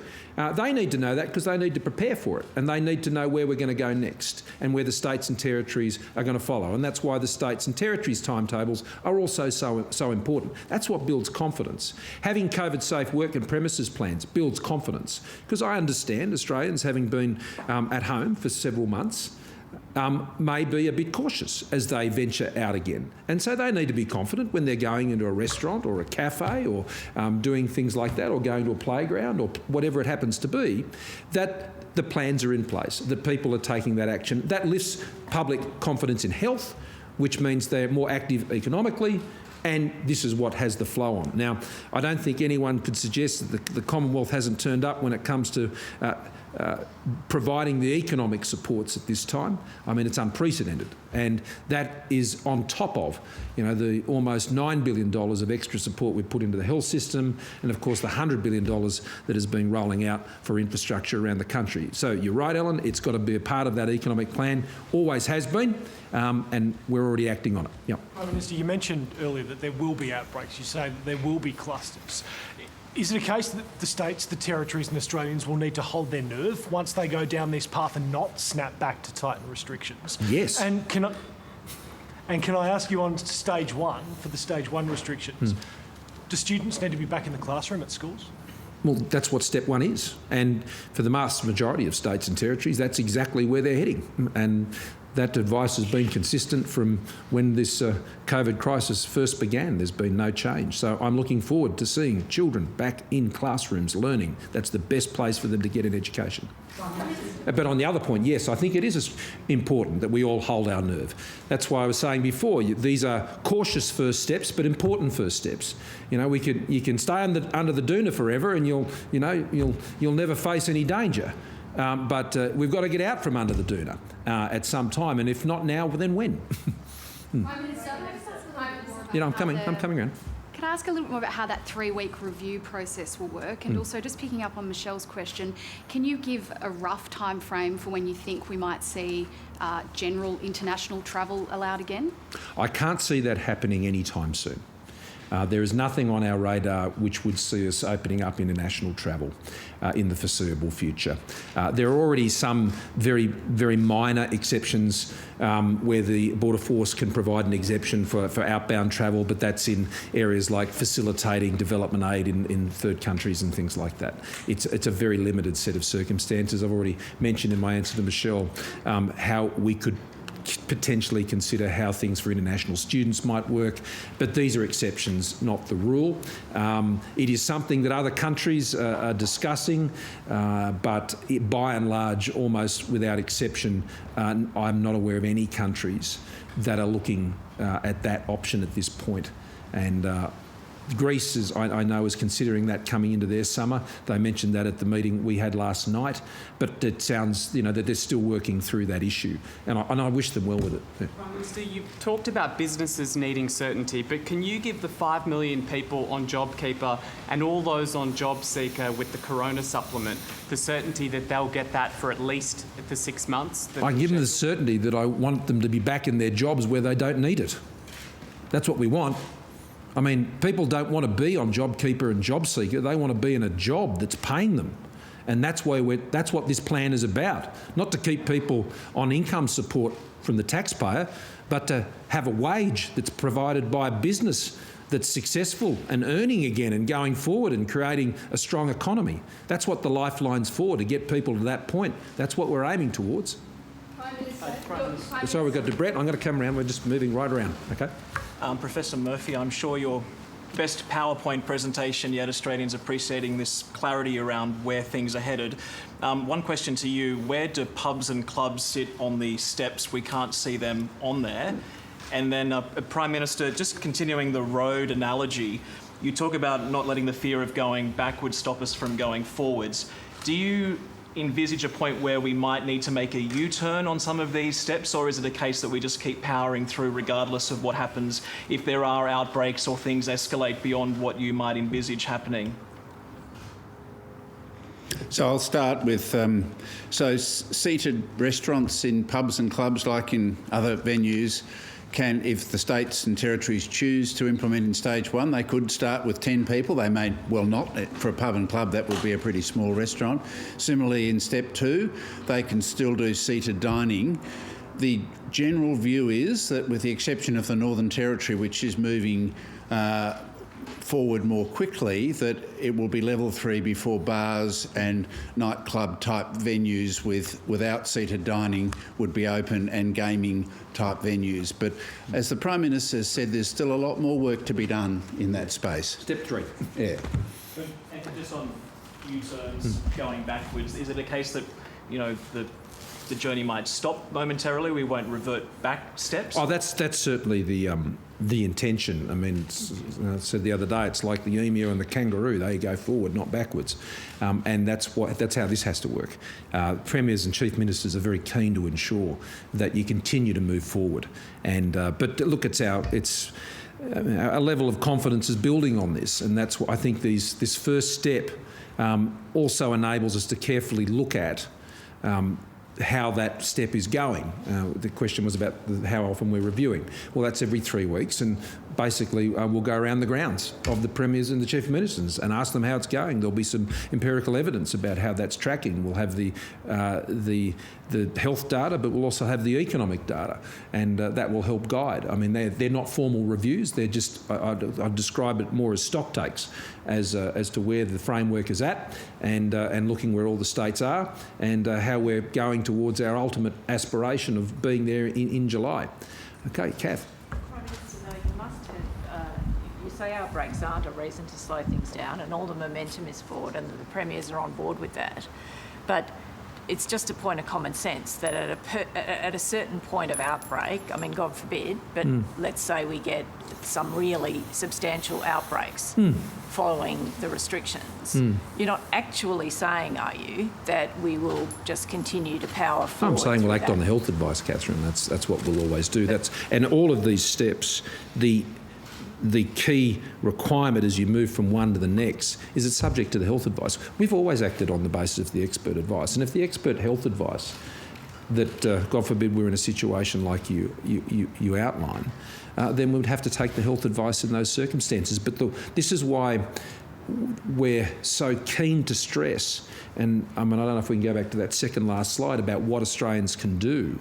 They need to know that because they need to prepare for it, and they need to know where we're going to go next and where the states and territories are going to follow. And that's why the states and territories timetables are also so important. That's what builds confidence. Having COVID-safe work and premises plans builds confidence, because I understand Australians, having been at home for several months, may be a bit cautious as they venture out again. And so they need to be confident when they're going into a restaurant or a cafe or doing things like that, or going to a playground or whatever it happens to be, that the plans are in place, that people are taking that action. That lifts public confidence in health, which means they're more active economically, and this is what has the flow on. Now, I don't think anyone could suggest that the Commonwealth hasn't turned up when it comes to providing the economic supports at this time. I mean, it's unprecedented, and that is on top of, the almost $9 billion of extra support we've put into the health system, and of course the $100 billion that has been rolling out for infrastructure around the country. So you're right, Ellen, it's got to be a part of that economic plan, always has been, and we're already acting on it. Yep. Prime Minister, you mentioned earlier that there will be outbreaks. You say that there will be clusters. Is it a case that the states, the territories and Australians will need to hold their nerve once they go down this path and not snap back to tighten restrictions? Yes. And can I ask you on stage 1, for the stage 1 restrictions, do students need to be back in the classroom at schools? Well, that's what step 1 is. And for the vast majority of states and territories, that's exactly where they're heading. And that advice has been consistent from when this COVID crisis first began. There's been no change. So I'm looking forward to seeing children back in classrooms learning. That's the best place for them to get an education. But on the other point, yes, I think it is important that we all hold our nerve. That's why I was saying before, these are cautious first steps, but important first steps. You can stay under the doona forever, and you'll never face any danger. But we've got to get out from under the doona at some time, and if not now, then when? I'm coming around. Can I ask a little bit more about how that 3-week review process will work? And also, just picking up on Michelle's question, can you give a rough time frame for when you think we might see general international travel allowed again? I can't see that happening anytime soon. There is nothing on our radar which would see us opening up international travel in the foreseeable future. There are already some very, very minor exceptions where the Border Force can provide an exemption for outbound travel, but that's in areas like facilitating development aid in third countries and things like that. It's a very limited set of circumstances. I've already mentioned in my answer to Michelle how we could potentially consider how things for international students might work, but these are exceptions, not the rule. It is something that other countries are discussing, but by and large, almost without exception, I'm not aware of any countries that are looking at that option at this point. And Greece is, I know, is considering that coming into their summer. They mentioned that at the meeting we had last night, but it sounds, that they're still working through that issue, and I wish them well with it. Yeah. Prime Minister, you've talked about businesses needing certainty, but can you give the 5 million people on JobKeeper and all those on JobSeeker with the Corona supplement the certainty that they'll get that for at least the 6 months? I give them the certainty that I want them to be back in their jobs where they don't need it. That's what we want. I mean, people don't want to be on JobKeeper and JobSeeker. They want to be in a job that's paying them. And that's what this plan is about. Not to keep people on income support from the taxpayer, but to have a wage that's provided by a business that's successful and earning again and going forward and creating a strong economy. That's what the Lifeline's for, to get people to that point. That's what we're aiming towards. Prime Minister. Sorry, we've got Debrett. I'm going to come around. We're just moving right around, okay? Professor Murphy, I'm sure your best PowerPoint presentation yet Australians appreciating this clarity around where things are headed. One question to you, where do pubs and clubs sit on the steps? We can't see them on there. And then, Prime Minister, just continuing the road analogy, you talk about not letting the fear of going backwards stop us from going forwards. Do you envisage a point where we might need to make a U-turn on some of these steps, or is it a case that we just keep powering through regardless of what happens if there are outbreaks or things escalate beyond what you might envisage happening? So I'll start with, seated restaurants in pubs and clubs, like in other venues, can, if the states and territories choose to implement in stage 1, they could start with 10 people. They may well not. For a pub and club, that would be a pretty small restaurant. Similarly, in step 2, they can still do seated dining. The general view is that, with the exception of the Northern Territory, which is moving forward more quickly, that it will be level 3 before bars and nightclub type venues without seated dining would be open, and gaming type venues. But as the Prime Minister has said, there's still a lot more work to be done in that space. Step 3. Yeah. And just on U-turns going backwards, is it a case that, the journey might stop momentarily, we won't revert back steps? Oh, that's certainly the intention. I mean, I said the other day, it's like the emu and the kangaroo. They go forward, not backwards. And that's how this has to work. Premiers and Chief Ministers are very keen to ensure that you continue to move forward. And but look, it's a level of confidence is building on this, and that's what I think this first step also enables us to carefully look at how that step is going. The question was about how often we're reviewing. Well, that's every 3 weeks, and basically we'll go around the grounds of the Premiers and the Chief Ministers and ask them how it's going. There'll be some empirical evidence about how that's tracking. We'll have the health data, but we'll also have the economic data, and that will help guide. I mean, they're not formal reviews. They're just, I'd describe it more as stock takes as to where the framework is at, and looking where all the states are, and how we're going towards our ultimate aspiration of being there in July. Okay, Kath. Prime Minister, you must have, you say outbreaks aren't a reason to slow things down, and all the momentum is forward, and the Premiers are on board with that. But it's just a point of common sense that at a certain point of outbreak, I mean, God forbid, but let's say we get some really substantial outbreaks following the restrictions. You're not actually saying, are you, that we will just continue to power forward? I'm saying we'll act on the health advice, Catherine. That's what we'll always do. And all of these steps, the key requirement as you move from one to the next is it's subject to the health advice. We've always acted on the basis of the expert advice, and if the expert health advice that, God forbid, we're in a situation like you outline, then we'd have to take the health advice in those circumstances. But this is why we're so keen to stress, and I mean, I don't know if we can go back to that second last slide about what Australians can do.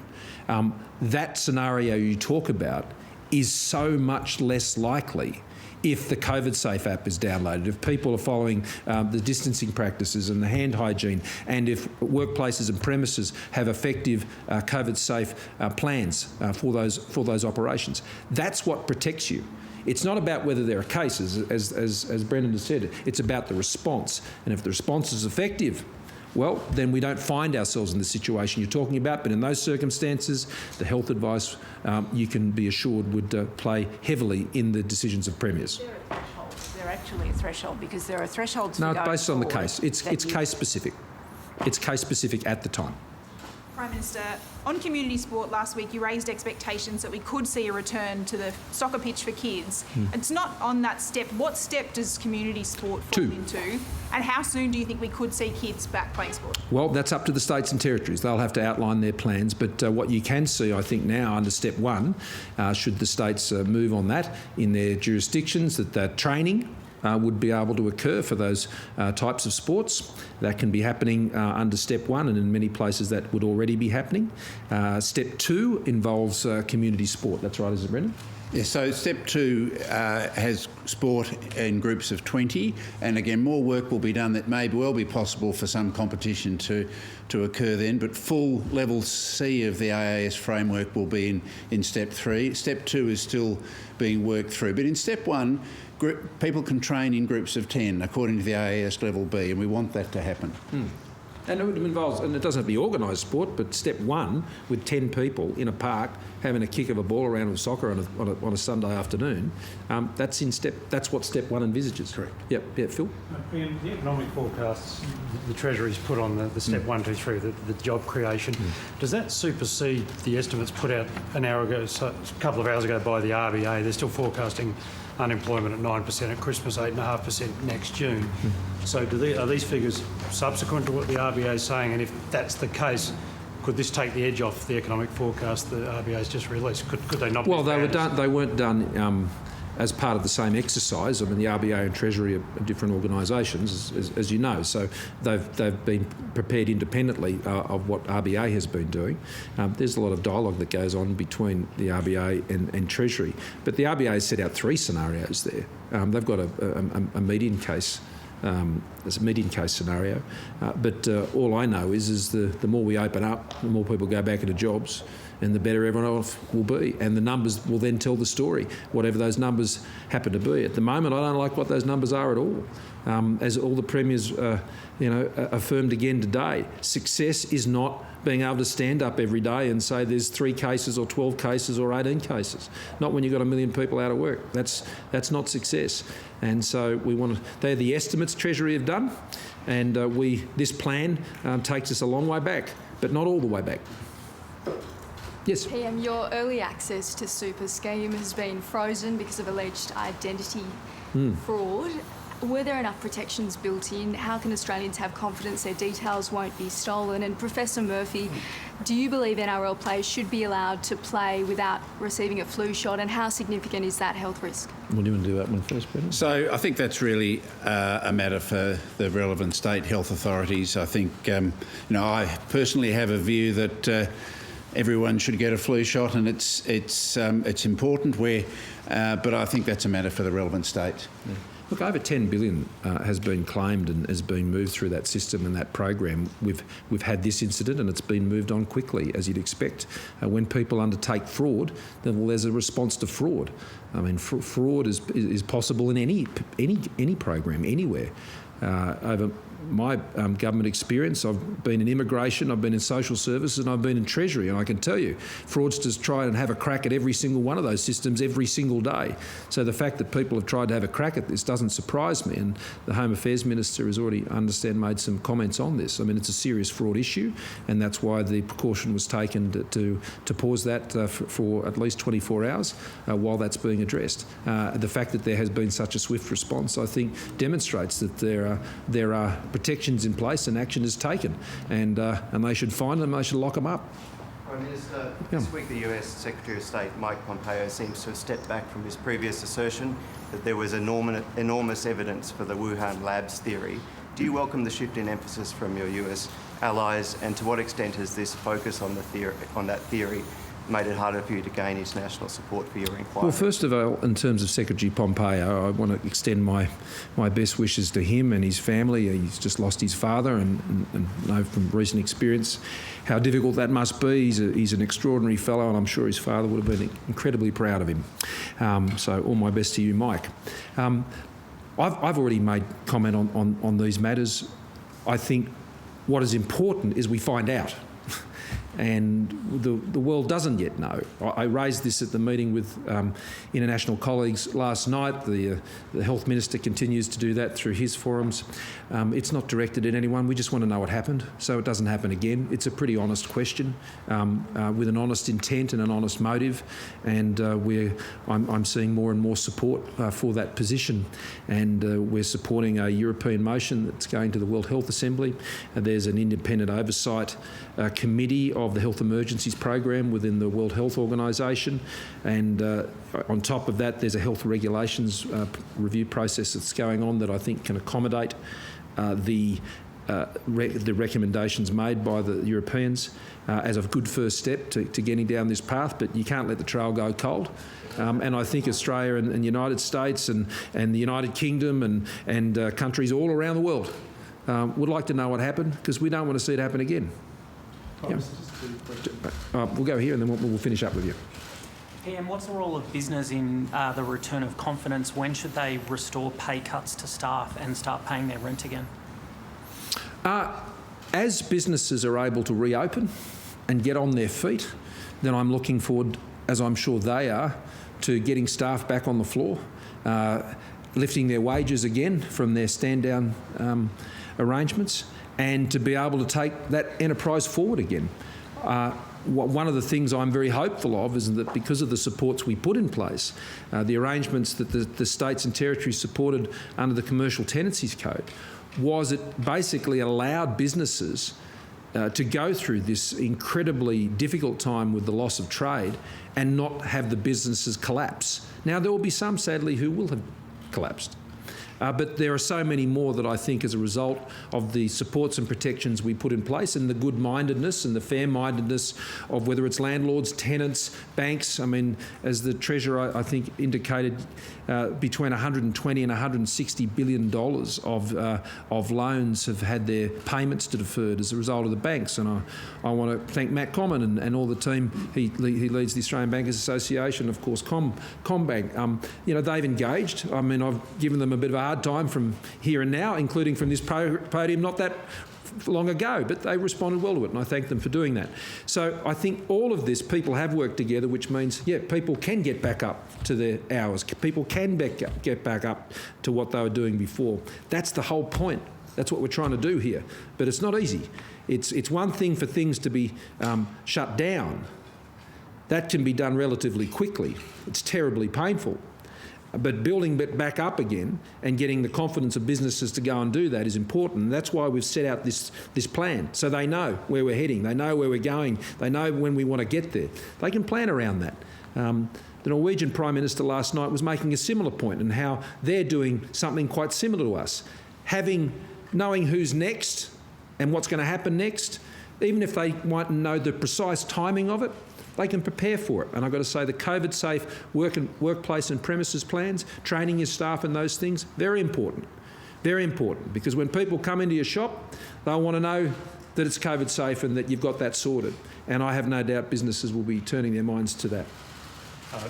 That scenario you talk about is so much less likely if the COVIDSafe app is downloaded, if people are following the distancing practices and the hand hygiene, and if workplaces and premises have effective COVIDSafe plans for those operations. That's what protects you. It's not about whether there are cases, as Brendan has said. It's about the response. And if the response is effective, well, then we don't find ourselves in the situation you're talking about. But in those circumstances, the health advice, you can be assured, would play heavily in the decisions of Premiers. There are thresholds. there actually a threshold? Because there are thresholds for No, going based on the forward case. It's that you- case specific. It's case specific at the time. Prime Minister, on community sport last week, you raised expectations that we could see a return to the soccer pitch for kids. It's not on that step. What step does community sport fall 2. into? And how soon do you think we could see kids back playing sport? Well, that's up to the states and territories. They'll have to outline their plans. But what you can see, I think, now under step 1, should the states move on that in their jurisdictions, that training would be able to occur for those types of sports. That can be happening under step 1, and in many places that would already be happening. Step 2 involves community sport. That's right, isn't it, Brendan? Yeah, so step 2 has sport in groups of 20, and again, more work will be done that may well be possible for some competition to occur then, but full level C of the AAS framework will be in step 3. Step 2 is still being worked through, but in step 1, people can train in groups of 10 according to the AAS level B, and we want that to happen. And it involves, and it doesn't have to be organised sport, but step 1 with 10 people in a park having a kick of a ball around with soccer on a Sunday afternoon. That's what step 1 envisages. Correct. Yep. Yeah, Phil. In the economic forecasts the Treasury's put on the step 1, 2, 3, the job creation, does that supersede the estimates put out an hour ago, a couple of hours ago by the RBA? They're still forecasting unemployment at 9% at Christmas, 8.5% next June. So are these figures subsequent to what the RBA is saying? And if that's the case, could this take the edge off the economic forecast the RBA has just released? Could they not? Well, be they weren't done as part of the same exercise. I mean, the RBA and Treasury are different organisations, as you know. So they've been prepared independently of what RBA has been doing. There's a lot of dialogue that goes on between the RBA and Treasury. But the RBA has set out 3 scenarios there. They've got a median case. There's a median case scenario. But all I know is the more we open up, the more people go back into jobs, and the better everyone else will be. And the numbers will then tell the story, whatever those numbers happen to be. At the moment, I don't like what those numbers are at all. As all the premiers, affirmed again today, success is not being able to stand up every day and say there's 3 cases or 12 cases or 18 cases. Not when you've got 1 million people out of work. That's not success. And so they're the estimates Treasury have done, and this plan takes us a long way back, but not all the way back. Yes. PM, your early access to super scheme has been frozen because of alleged identity fraud. Were there enough protections built in? How can Australians have confidence their details won't be stolen? And Professor Murphy, do you believe NRL players should be allowed to play without receiving a flu shot? And how significant is that health risk? Well, do you want to do that one first, Brendan? So I think that's really a matter for the relevant state health authorities. I think, I personally have a view that everyone should get a flu shot, and it's important but I think that's a matter for the relevant state. Yeah. Look, over 10 billion has been claimed and has been moved through that system and that program. We've had this incident, and it's been moved on quickly, as you'd expect. When people undertake fraud, then there's a response to fraud. I mean, fraud is possible in any program, anywhere. Over my government experience, I've been in immigration, I've been in social services, and I've been in Treasury, and I can tell you, fraudsters try and have a crack at every single one of those systems every single day. So the fact that people have tried to have a crack at this doesn't surprise me, and the Home Affairs Minister has already, I understand, made some comments on this. I mean, it's a serious fraud issue, and that's why the precaution was taken to pause that for at least 24 hours while that's being addressed. The fact that there has been such a swift response, I think, demonstrates that there are protections in place and action is taken, and they should find them, they should lock them up. Prime Minister, this week the US Secretary of State Mike Pompeo seems to have stepped back from his previous assertion that there was enormous evidence for the Wuhan labs theory. Do you welcome the shift in emphasis from your US allies, and to what extent has this focus on that theory made it harder for you to gain international support for your inquiry? Well, first of all, in terms of Secretary Pompeo, I want to extend my best wishes to him and his family. He's just lost his father, and know from recent experience how difficult that must be. He's an extraordinary fellow, and I'm sure his father would have been incredibly proud of him. So all my best to you, Mike. I've already made comment on these matters. I think what is important is we find out. And the world doesn't yet know. I raised this at the meeting with international colleagues last night. The Health Minister continues to do that through his forums. It's not directed at anyone. We just want to know what happened so it doesn't happen again. It's a pretty honest question with an honest intent and an honest motive. And I'm seeing more and more support for that position. And we're supporting a European motion that's going to the World Health Assembly. There's an independent oversight committee of the Health Emergencies Program within the World Health Organisation, and on top of that there's a health regulations review process that's going on that I think can accommodate the recommendations made by the Europeans as a good first step to getting down this path, but you can't let the trail go cold. And I think Australia and the United States and the United Kingdom and countries all around the world would like to know what happened, because we don't want to see it happen again. Yeah. We'll go here and then we'll finish up with you. PM, what's the role of business in the return of confidence? When should they restore pay cuts to staff and start paying their rent again? As businesses are able to reopen and get on their feet, then I'm looking forward, as I'm sure they are, to getting staff back on the floor, lifting their wages again from their stand-down arrangements, and to be able to take that enterprise forward again. One of the things I'm very hopeful of is that because of the supports we put in place, the arrangements that the states and territories supported under the Commercial Tenancies Code, was it basically allowed businesses to go through this incredibly difficult time with the loss of trade and not have the businesses collapse. Now, there will be some, sadly, who will have collapsed. But there are so many more that I think, as a result of the supports and protections we put in place and the good-mindedness and the fair-mindedness of whether it's landlords, tenants, banks. I mean, as the Treasurer, I think, indicated, between $120 and $160 billion of loans have had their payments deferred as a result of the banks. And I want to thank Matt Comyn and all the team. He leads the Australian Bankers Association, of course, CommBank. They've engaged. I mean, I've given them a bit of a hard time from here and now, including from this podium not that long ago, but they responded well to it, and I thank them for doing that. So I think all of this, people have worked together, which means, people can get back up to their hours. People can get back up to what they were doing before. That's the whole point. That's what we're trying to do here. But it's not easy. It's one thing for things to be shut down. That can be done relatively quickly. It's terribly painful. But building it back up again and getting the confidence of businesses to go and do that is important. And that's why we've set out this plan, so they know where we're heading, they know where we're going, they know when we want to get there. They can plan around that. The Norwegian Prime Minister last night was making a similar point, and how they're doing something quite similar to us. Knowing who's next and what's going to happen next, even if they won't know the precise timing of it, they can prepare for it. And I've got to say, the COVIDSafe workplace and premises plans, training your staff and those things, very important. Very important, because when people come into your shop, they'll want to know that it's COVIDSafe and that you've got that sorted. And I have no doubt businesses will be turning their minds to that.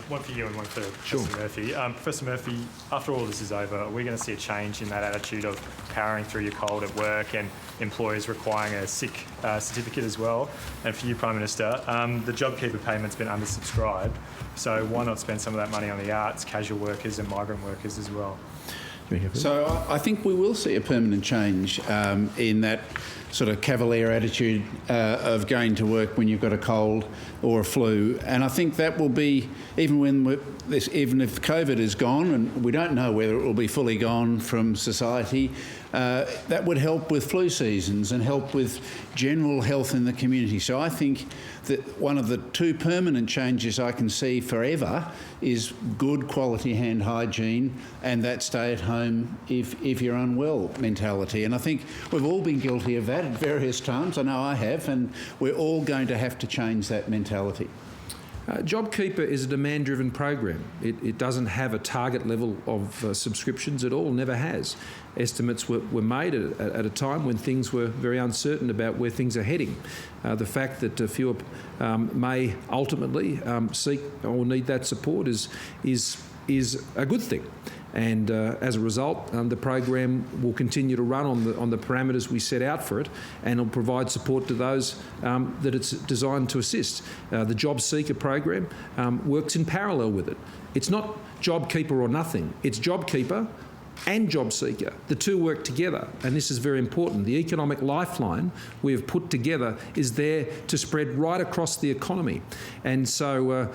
One for you and one for Professor Murphy. Professor Murphy, after all this is over, are we going to see a change in that attitude of powering through your cold at work and employers requiring a sick certificate as well? And for you, Prime Minister, the JobKeeper payment's been undersubscribed, so why not spend some of that money on the arts, casual workers and migrant workers as well? So I think we will see a permanent change in that sort of cavalier attitude of going to work when you've got a cold or a flu. And I think that will be, even if COVID is gone, and we don't know whether it will be fully gone from society, that would help with flu seasons and help with general health in the community. So I think that one of the two permanent changes I can see forever is good quality hand hygiene and that stay at home if you're unwell mentality. And I think we've all been guilty of that at various times. I know I have, and we're all going to have to change that mentality. JobKeeper is a demand-driven program. It doesn't have a target level of subscriptions at all, never has. Estimates were made at a time when things were very uncertain about where things are heading. The fact that fewer may ultimately seek or need that support is a good thing. And as a result, the program will continue to run on the parameters we set out for it, and it'll provide support to those that it's designed to assist. The Job Seeker program works in parallel with it. It's not JobKeeper or nothing. It's JobKeeper and Job Seeker. The two work together, and this is very important. The economic lifeline we have put together is there to spread right across the economy. And so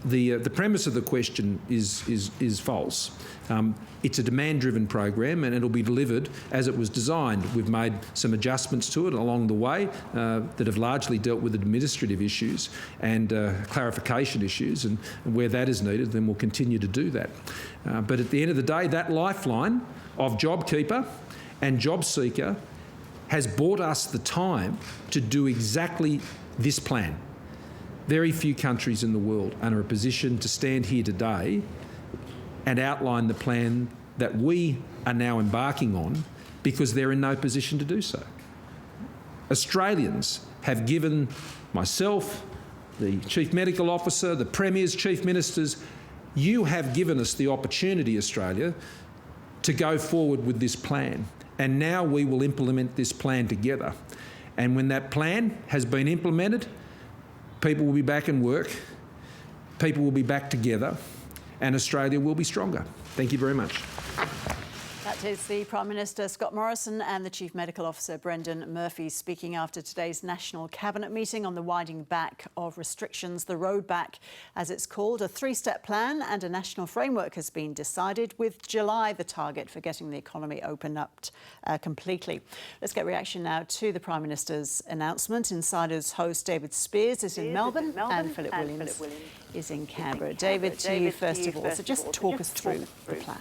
the premise of the question is false. It's a demand-driven program, and it'll be delivered as it was designed. We've made some adjustments to it along the way that have largely dealt with administrative issues and clarification issues, and where that is needed, then we'll continue to do that. But at the end of the day, that lifeline of JobKeeper and Job Seeker has bought us the time to do exactly this plan. Very few countries in the world are in a position to stand here today and outline the plan that we are now embarking on, because they're in no position to do so. Australians have given myself, the Chief Medical Officer, the Premiers, Chief Ministers, you have given us the opportunity, Australia, to go forward with this plan. And now we will implement this plan together. And when that plan has been implemented, people will be back in work, people will be back together, and Australia will be stronger. Thank you very much. That is the Prime Minister Scott Morrison and the Chief Medical Officer Brendan Murphy speaking after today's National Cabinet meeting on the winding back of restrictions. The roadback, as it's called, a three-step plan and a national framework has been decided, with July the target for getting the economy opened up completely. Let's get reaction now to the Prime Minister's announcement. Insider's host David Spears is in Melbourne and Philip Williams is in Canberra. David, to you first of all. So just talk us through the plan.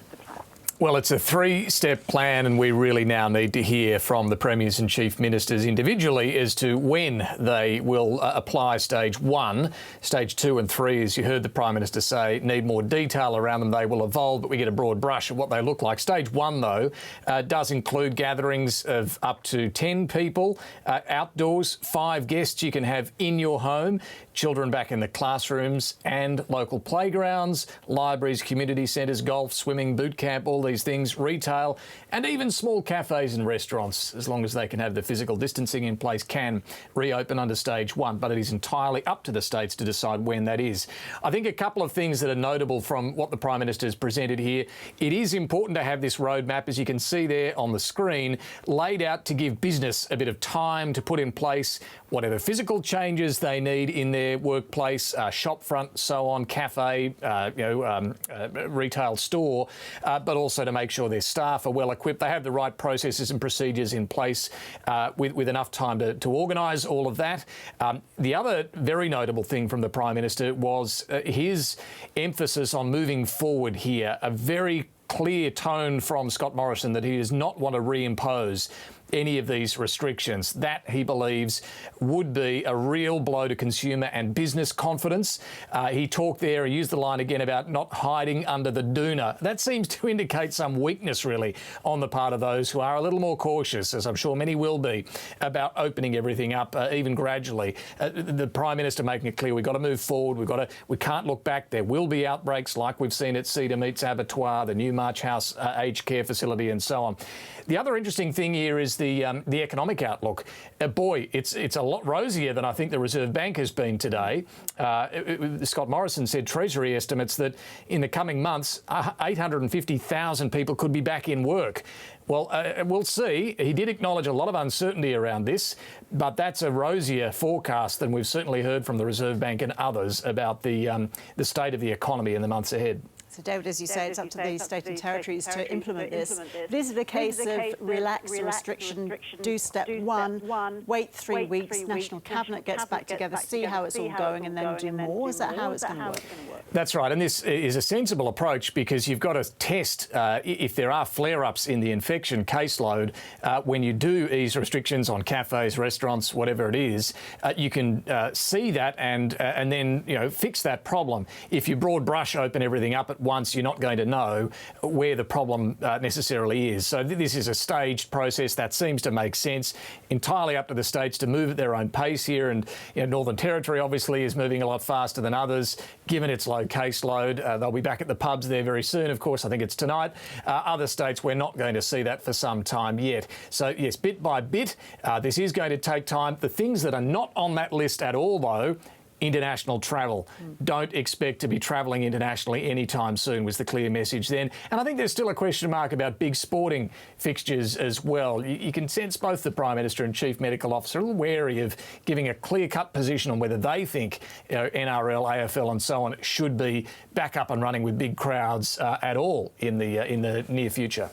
Well, it's a three-step plan, and we really now need to hear from the Premiers and Chief Ministers individually as to when they will apply stage one. Stage 2 and 3, as you heard the Prime Minister say, need more detail around them. They will evolve, but we get a broad brush of what they look like. Stage 1, though, does include gatherings of up to 10 people, outdoors, 5 guests you can have in your home, children back in the classrooms and local playgrounds, libraries, community centres, golf, swimming, boot camp, all these things, retail, and even small cafes and restaurants, as long as they can have the physical distancing in place, can reopen under stage 1, but it is entirely up to the states to decide when that is. I think a couple of things that are notable from what the Prime Minister has presented here. It is important to have this roadmap, as you can see there on the screen, laid out to give business a bit of time to put in place whatever physical changes they need in their workplace, shop front, so on, cafe, retail store, but also to make sure their staff are well equipped. They have the right processes and procedures in place with enough time to organise all of that. The other very notable thing from the Prime Minister was his emphasis on moving forward here, a very clear tone from Scott Morrison that he does not want to reimpose any of these restrictions. That, he believes, would be a real blow to consumer and business confidence. He talked there, he used the line again about not hiding under the doona. That seems to indicate some weakness, really, on the part of those who are a little more cautious, as I'm sure many will be, about opening everything up, even gradually. The Prime Minister making it clear we've got to move forward, we can't look back. There will be outbreaks like we've seen at Cedar Meats Abattoir, the new March House aged care facility, and so on. The other interesting thing here is the economic outlook. Boy, it's a lot rosier than I think the Reserve Bank has been today. Scott Morrison said Treasury estimates that in the coming months, 850,000 people could be back in work. Well, we'll see. He did acknowledge a lot of uncertainty around this, but that's a rosier forecast than we've certainly heard from the Reserve Bank and others about the state of the economy in the months ahead. So, David, as you say, it's up to the state and territories to implement this. But is it a case of relax the restriction, do step 1, wait 3 weeks, National Cabinet gets back together, see how it's all going, and then do more? Is that how it's going to work? That's right, and this is a sensible approach because you've got to test if there are flare-ups in the infection caseload. When you do ease restrictions on cafes, restaurants, whatever it is, you can see that and then fix that problem. If you broad brush open everything up at once, you're not going to know where the problem necessarily is. So this is a staged process that seems to make sense. Entirely up to the states to move at their own pace here, and Northern Territory obviously is moving a lot faster than others, given its low caseload. They'll be back at the pubs there very soon, of course. I think it's tonight. Other states, we're not going to see that for some time yet. So yes, bit by bit, this is going to take time. The things that are not on that list at all, though, international travel. Don't expect to be travelling internationally anytime soon, was the clear message then. And I think there's still a question mark about big sporting fixtures as well. You can sense both the Prime Minister and Chief Medical Officer a little wary of giving a clear-cut position on whether they think NRL, AFL and so on should be back up and running with big crowds at all in the near future.